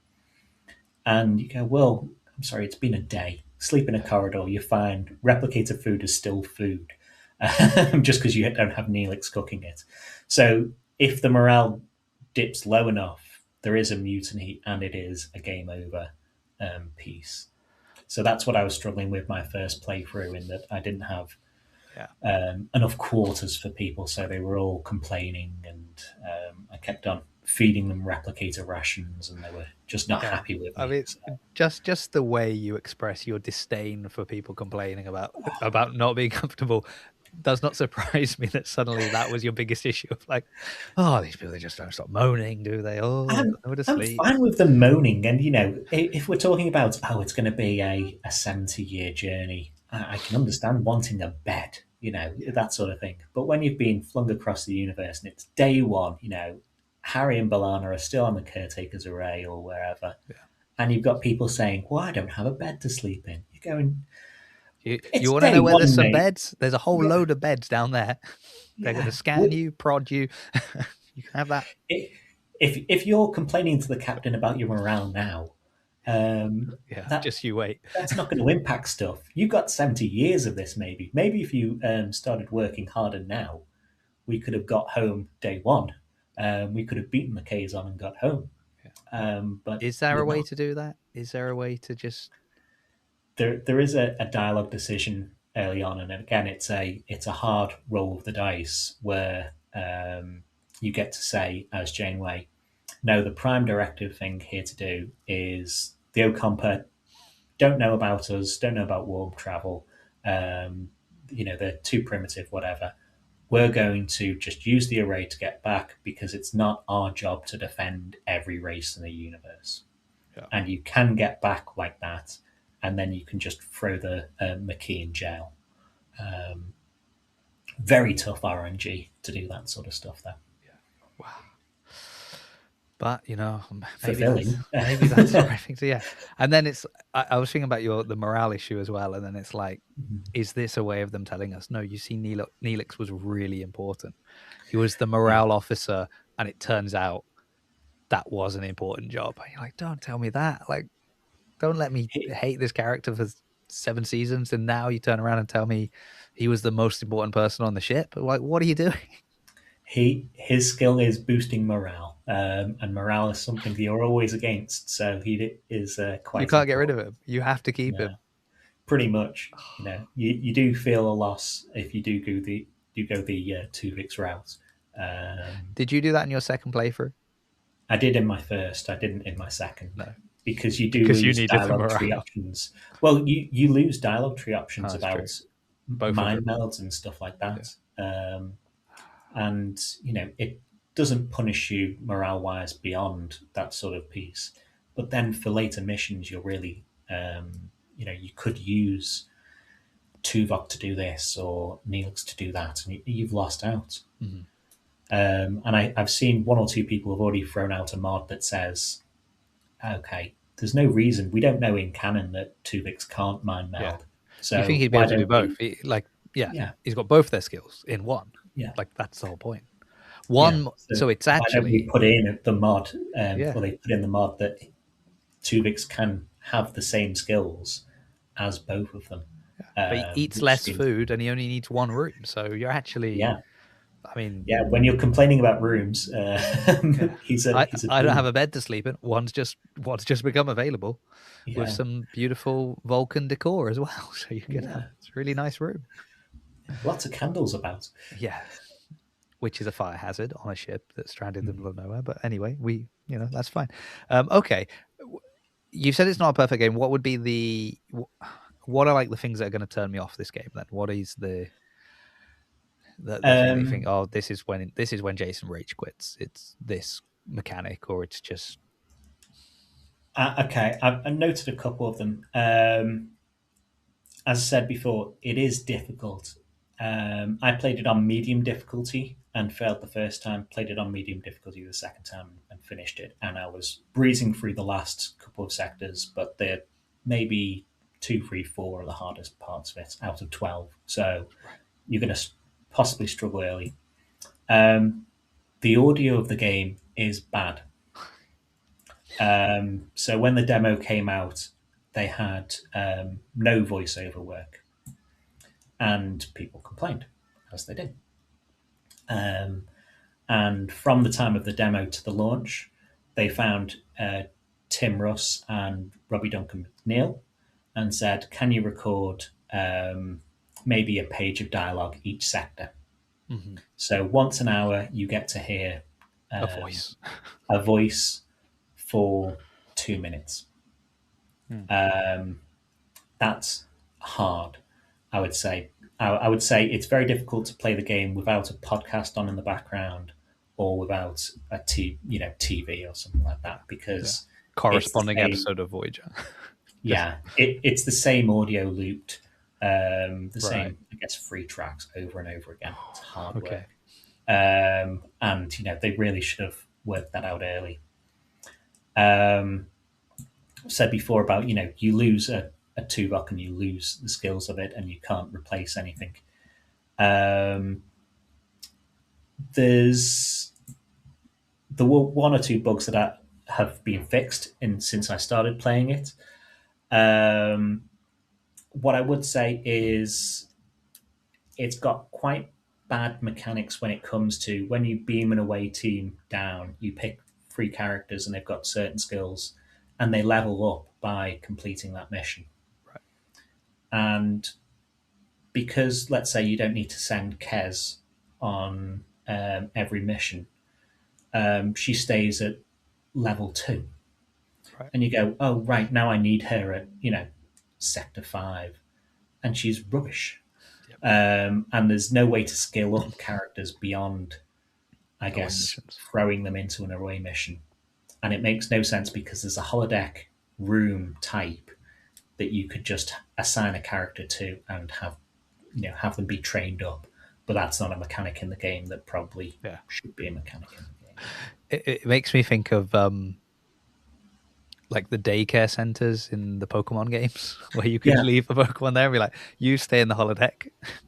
And you go, well, I'm sorry, it's been a day. Sleep in a corridor, you're fine. Replicator food is still food, just because you don't have Neelix cooking it. So if the morale dips low enough, there is a mutiny, and it is a game over piece. So that's what I was struggling with my first playthrough, in that I didn't have enough quarters for people, so they were all complaining, and I kept on feeding them replicator rations, and they were just not happy with me. I mean, just the way you express your disdain for people complaining about not being comfortable does not surprise me that suddenly that was your biggest issue. Of like, oh, these people, they just don't stop moaning, do they? Oh, I'm fine with them moaning, and you know, if we're talking about it's going to be a 70-year journey, I can understand wanting a bed, you know, that sort of thing. But when you've been flung across the universe and it's day one, you know, Harry and Balana are still on the caretaker's array or wherever, and you've got people saying, well, I don't have a bed to sleep in. You're going, you want to know where there's some beds? There's a whole load of beds down there. They're going to scan you, prod you. You can have that. If you're complaining to the captain about your morale now, just you wait. That's not going to impact stuff. You've got 70 years of this, maybe. Maybe if you started working harder now, we could have got home day one. We could have beaten the Kazon and got home. But is there a way to do that? Is there a way to just... There is a dialogue decision early on, and again, it's a hard roll of the dice where you get to say, as Janeway, no, the prime directive thing here to do is the Ocampa don't know about us, don't know about warp travel. You know, they're too primitive, whatever. We're going to just use the array to get back, because it's not our job to defend every race in the universe. And you can get back like that, and then you can just throw the McKee in jail. Very tough RNG to do that sort of stuff, though. Wow. But, you know, maybe that's the right thing to, And then I was thinking about the morale issue as well, and then it's like, is this a way of them telling us, no, you see, Neelix was really important. He was the morale officer, and it turns out that was an important job. And you're like, don't tell me that. Like, don't let me hate this character for 7 seasons, and now you turn around and tell me he was the most important person on the ship. Like, what are you doing? His skill is boosting morale, and morale is something that you're always against. So he is quite. You can't get rid of him. You have to keep him. Pretty much. You do feel a loss if you do go the Tuvix route. Did you do that in your second playthrough? I did in my first. I didn't in my second. No, because you lose dialogue tree options. Well, you lose dialogue tree options about mind melds and stuff like that. Yeah. And it doesn't punish you morale wise beyond that sort of piece. But then for later missions, you're really you could use Tuvok to do this or Neelix to do that, and you've lost out. Mm-hmm. And I've seen 1 or 2 people have already thrown out a mod that says, okay, there's no reason, we don't know in canon that Tuvix can't mind meld. Yeah. So you think he'd be able to do both? He's got both their skills in one. Yeah, like that's the whole point. One, so it's actually why don't we put in the mod, or they put in the mod that Tuvix can have the same skills as both of them. But he eats less food and he only needs 1 room. So you're actually, I mean, when you're complaining about rooms, I don't have a bed to sleep in. One's just become available with some beautiful Vulcan decor as well. So you can have it's a really nice room. Lots of candles about. Yeah. Which is a fire hazard on a ship that's stranded in the middle of nowhere. But anyway, that's fine. Okay. You said it's not a perfect game. What would be what are like the things that are going to turn me off this game then? What is the thing that you think, oh, this is when Jason rage quits? It's this mechanic, or it's just okay. I noted a couple of them. As I said before, it is difficult. I played it on medium difficulty and failed the first time. Played it on medium difficulty the second time and finished it. And I was breezing through the last couple of sectors, but they're maybe 2, 3, 4 are the hardest parts of it out of 12. So you're going to possibly struggle early. The audio of the game is bad. So when the demo came out, they had no voiceover work, and people complained, as they did. And from the time of the demo to the launch, they found Tim Russ and Robbie Duncan McNeil and said, can you record maybe a page of dialogue each sector? Mm-hmm. So once an hour, you get to hear a voice for 2 minutes. That's hard, I would say. I would say it's very difficult to play the game without a podcast on in the background or without a TV or something like that, because corresponding episode of Voyager. It's the same audio looped, same, I guess, 3 tracks over and over again. It's hard work. And they really should have worked that out early. Said before about you lose a Tuvok and you lose the skills of it and you can't replace anything. There were 1 or 2 bugs that have been fixed since I started playing it. What I would say is it's got quite bad mechanics when it comes to when you beam an away team down, you pick 3 characters and they've got certain skills and they level up by completing that mission. Right. And because, let's say, you don't need to send Kez on every mission, she stays at level 2. Right. And you go, oh, right, now I need her at, sector 5. And she's rubbish. Yep. And there's no way to scale up characters beyond, I guess, throwing them into an away mission. And it makes no sense because there's a holodeck room type that you could just assign a character to and have them be trained up. But that's not a mechanic in the game that probably should be a mechanic in the game. It makes me think of like the daycare centers in the Pokemon games where you can leave a Pokemon there and be like, you stay in the holodeck,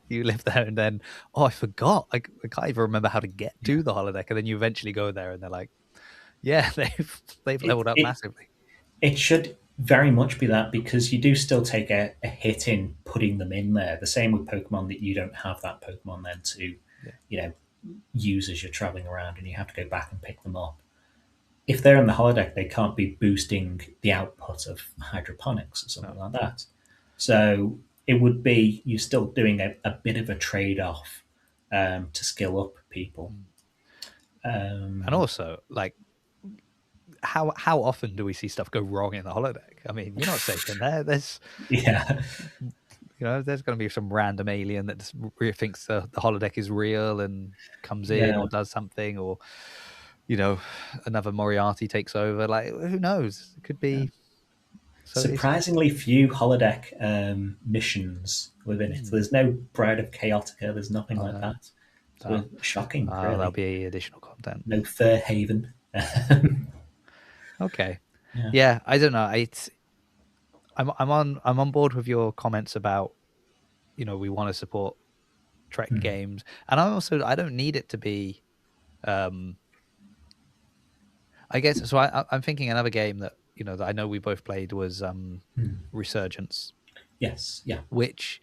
you live there, and then, I forgot. I can't even remember how to get to the holodeck. And then you eventually go there and they're like, they've leveled up massively. It should very much be that, because you do still take a hit in putting them in there. The same with Pokemon, that you don't have that Pokemon then to, use as you're traveling around, and you have to go back and pick them up. If they're in the holodeck, they can't be boosting the output of hydroponics or something like that. So it would be, you're still doing a bit of a trade-off to skill up people. And also, like, how often do we see stuff go wrong in the holodeck? I mean, you're not safe in there. There's there's going to be some random alien that just thinks the holodeck is real and comes in or does something, or another Moriarty takes over. Like, who knows? It could be. So surprisingly few holodeck missions within it. So there's no Bride of Chaotica. There's nothing like that. So shocking. Really. There'll be additional content. No Fair Haven. Okay. Yeah, I don't know. I'm on board with your comments about we want to support Trek games, and I don't need it to be. I guess so. I'm thinking another game that that I know we both played was Resurgence. Yes. Yeah. Which,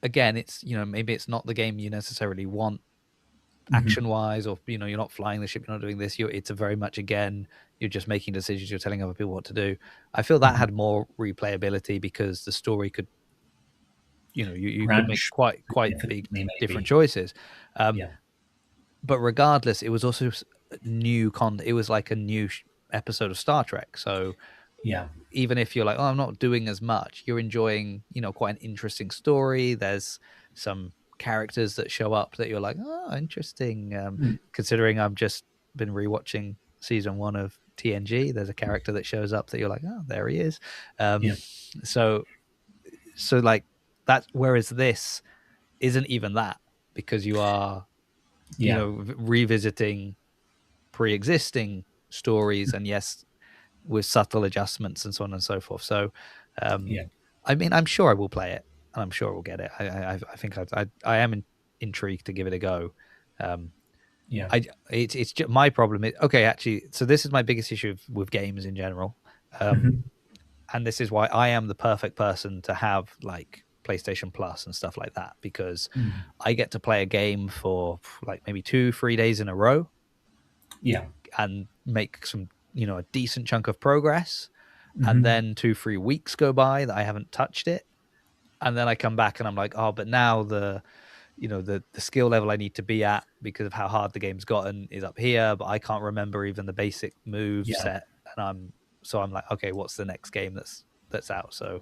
again, it's maybe it's not the game you necessarily want action wise, or you're not flying the ship, you're not doing this. It's a very much, again, you're just making decisions, you're telling other people what to do. I feel that had more replayability because the story could you could make quite big different choices. But regardless, it was also new it was like a new episode of Star Trek. So even if you're like, I'm not doing as much, you're enjoying quite an interesting story. There's some characters that show up that you're like, interesting. Considering I've just been rewatching season 1 of TNG, there's a character that shows up that you're like, there he is. So like that, whereas this isn't even that, because you are revisiting pre-existing stories, and yes, with subtle adjustments and so on and so forth. So I mean, I'm sure I will play it, and I'm sure we'll get it. I think I am intrigued to give it a go. It's just, my problem is, actually, so this is my biggest issue with games in general, and this is why I am the perfect person to have like PlayStation Plus and stuff like that, because I get to play a game for like maybe 2-3 days in a row, and make some a decent chunk of progress, and then 2-3 weeks go by that I haven't touched it, and then I come back and I'm like, but now the skill level I need to be at because of how hard the game's gotten is up here, but I can't remember even the basic move set, and I'm like, okay, what's the next game that's out? So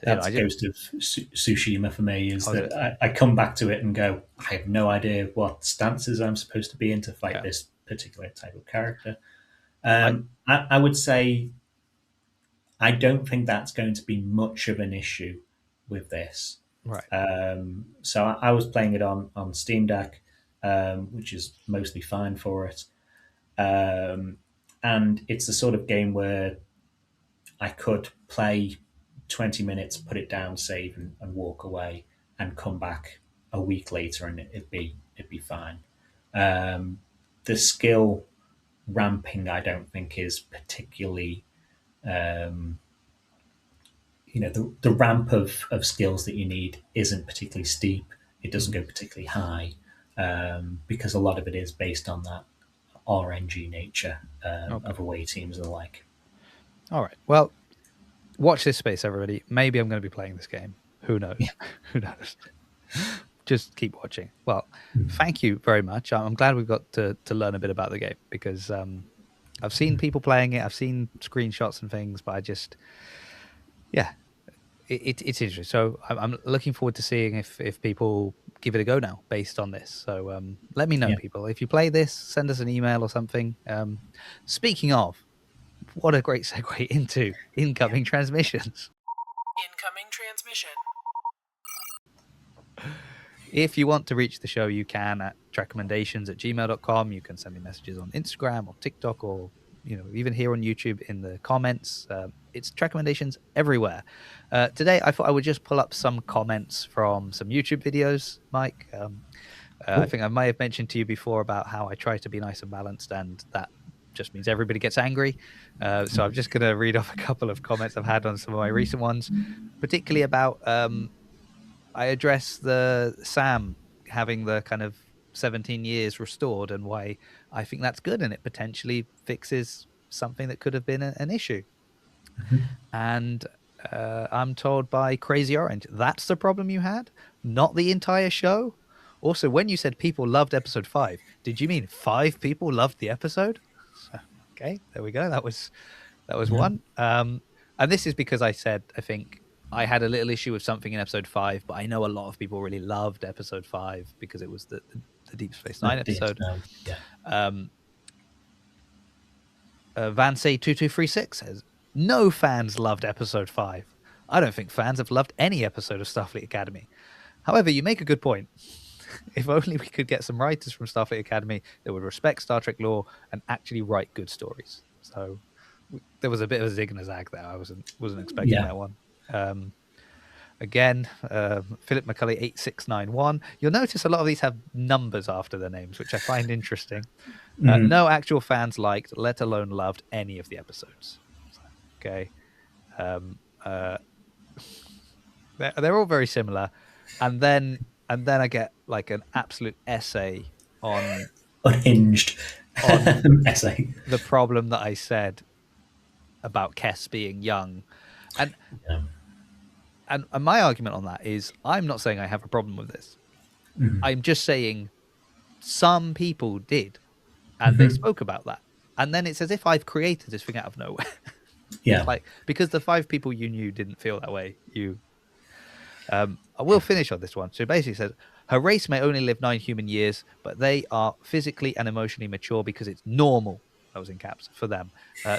that's Ghost of Tsushima for me, is that I come back to it and go, I have no idea what stances I'm supposed to be in to fight this particular type of character. I would say I don't think that's going to be much of an issue with this. Right. So I was playing it on Steam Deck, which is mostly fine for it. And it's the sort of game where I could play 20 minutes, put it down, save, and walk away, and come back a week later, and it'd be fine. The skill ramping, I don't think, is particularly the ramp of skills that you need isn't particularly steep. It doesn't go particularly high, because a lot of it is based on that RNG nature of away teams and the like. All right. Well, watch this space, everybody. Maybe I'm going to be playing this game. Who knows? Who knows? Just keep watching. Well, thank you very much. I'm glad we got to learn a bit about the game, because I've seen people playing it. I've seen screenshots and things, but I just, it's interesting. So I'm looking forward to seeing if people give it a go now based on this. So let me know, people. If you play this, send us an email or something. Speaking of, what a great segue into incoming transmissions. Incoming transmission. If you want to reach the show, you can at trekommendations@gmail.com. You can send me messages on Instagram or TikTok, or even here on YouTube in the comments. It's Trekommendations everywhere. Today, I thought I would just pull up some comments from some YouTube videos, Mike. I think I may have mentioned to you before about how I try to be nice and balanced, and that just means everybody gets angry. So I'm just going to read off a couple of comments I've had on some of my recent ones, particularly about I address the Sam having the kind of 17 years restored and why I think that's good, and it potentially fixes something that could have been an issue. And I'm told by Crazy Orange, that's the problem you had, not the entire show. Also, when you said people loved episode 5, did you mean 5 people loved the episode? So, okay, there we go. That was one. And this is because I said I think I had a little issue with something in episode 5, but I know a lot of people really loved episode 5 because it was the Deep Space Nine episode. Vansay2236 says, no fans loved episode 5. I don't think fans have loved any episode of Starfleet Academy. However, you make a good point. If only we could get some writers from Starfleet Academy that would respect Star Trek lore and actually write good stories. So there was a bit of a zig and a zag there. I wasn't expecting that one. Again, Philip McCulley 8691. You'll notice a lot of these have numbers after their names, which I find interesting. No actual fans liked, let alone loved, any of the episodes. Okay. They're all very similar. And then I get like an absolute essay on unhinged essay. The problem that I said about Kes being young. And my argument on that is I'm not saying I have a problem with this. I'm just saying some people did, and they spoke about that. And then it's as if I've created this thing out of nowhere. Like, because the 5 people you knew didn't feel that way. I will finish on this one. So it basically says, her race may only live 9 human years, but they are physically and emotionally mature because it's normal. That was in caps for them.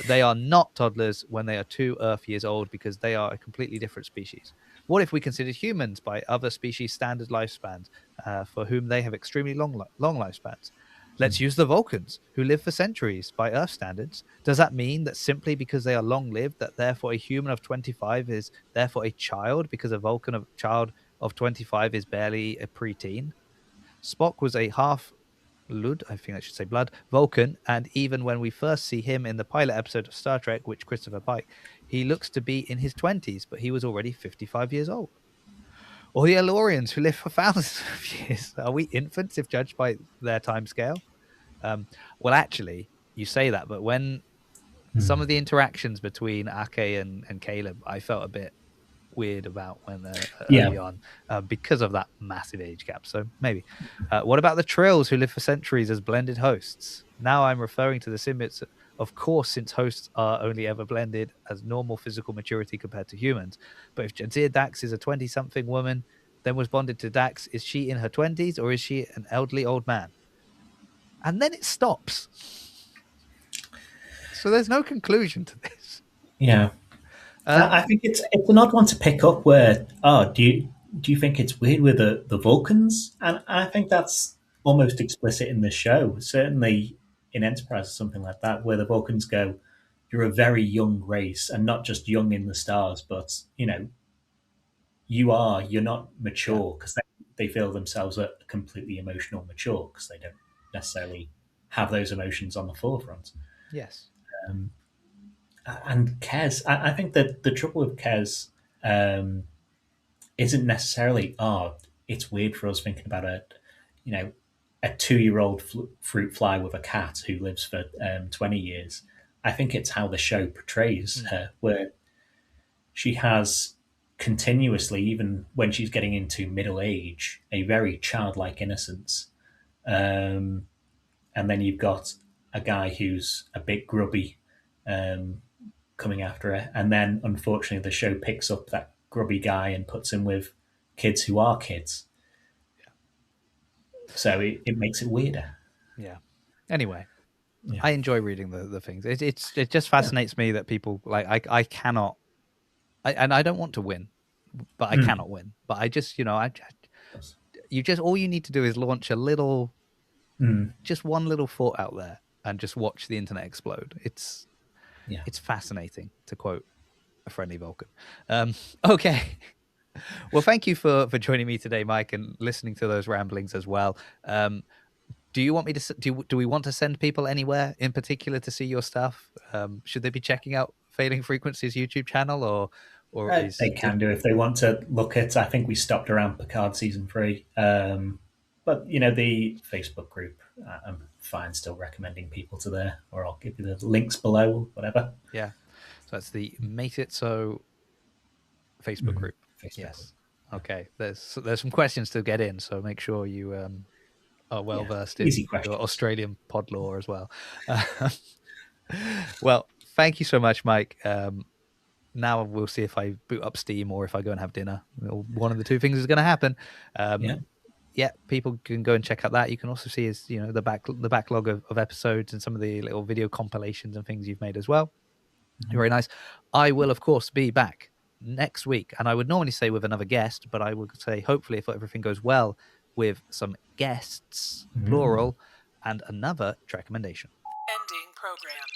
They are not toddlers when they are 2 Earth years old because they are a completely different species. What if we considered humans by other species' standard lifespans, for whom they have extremely long lifespans? Let's use the Vulcans, who live for centuries by Earth standards. Does that mean that simply because they are long-lived, that therefore a human of 25 is therefore a child, because a Vulcan child of 25 is barely a preteen? Spock was a half Lud, I think I should say blood, Vulcan, and even when we first see him in the pilot episode of Star Trek, which Christopher Pike, he looks to be in his 20s, but he was already 55 years old. Or the Elorians, who live for thousands of years. Are we infants if judged by their time scale? Well, actually, you say that, but when some of the interactions between Ake and Caleb, I felt a bit weird about when early on, because of that massive age gap. So maybe. What about the Trills, who live for centuries as blended hosts? Now I'm referring to the symbiotes, of course, since hosts are only ever blended as normal physical maturity compared to humans. But if Jadzia Dax is a 20-something woman, then was bonded to Dax, is she in her 20s or is she an elderly old man? And then it stops. So there's no conclusion to this. I think it's an odd one to pick up where, do you think it's weird with the Vulcans? And I think that's almost explicit in the show. Certainly in Enterprise or something like that, where the Vulcans go, you're a very young race, and not just young in the stars, but, you're not mature, because they feel themselves are completely emotional mature because they don't necessarily have those emotions on the forefront. Yes. And Kes, I think that the trouble with Kes isn't necessarily, it's weird for us thinking about a 2-year-old fruit fly with a cat who lives for 20 years. I think it's how the show portrays her, where she has continuously, even when she's getting into middle age, a very childlike innocence. And then you've got a guy who's a bit grubby coming after her. And then, unfortunately, the show picks up that grubby guy and puts him with kids who are kids. So it makes it weirder. Yeah. Anyway, I enjoy reading the things. It just fascinates me that people, like, I cannot, and I don't want to win, but I cannot win. But I just, all you need to do is launch a little, just one little thought out there and just watch the internet explode. It's fascinating, to quote a friendly Vulcan. Okay. Well, thank you for joining me today, Mike, and listening to those ramblings as well. Do you want me to do we want to send people anywhere in particular to see your stuff? Should they be checking out Failing Frequencies YouTube channel, or is they can do if they want to look at? I think we stopped around Picard season 3, but the Facebook group, I'm fine still recommending people to there, or I'll give you the links below, whatever. Yeah, so that's the Mate It So Facebook group. Facebook group. Okay, there's some questions to get in, so make sure you are well versed in your Australian pod lore as well. Well, thank you so much, Mike. Now we'll see if I boot up Steam or if I go and have dinner. One of the two things is going to happen. Yeah, people can go and check out that. You can also see the backlog of episodes and some of the little video compilations and things you've made as well. Very nice. I will, of course, be back next week, and I would normally say with another guest, but I would say hopefully if everything goes well with some guests, plural, and another Trekommendation. Ending program.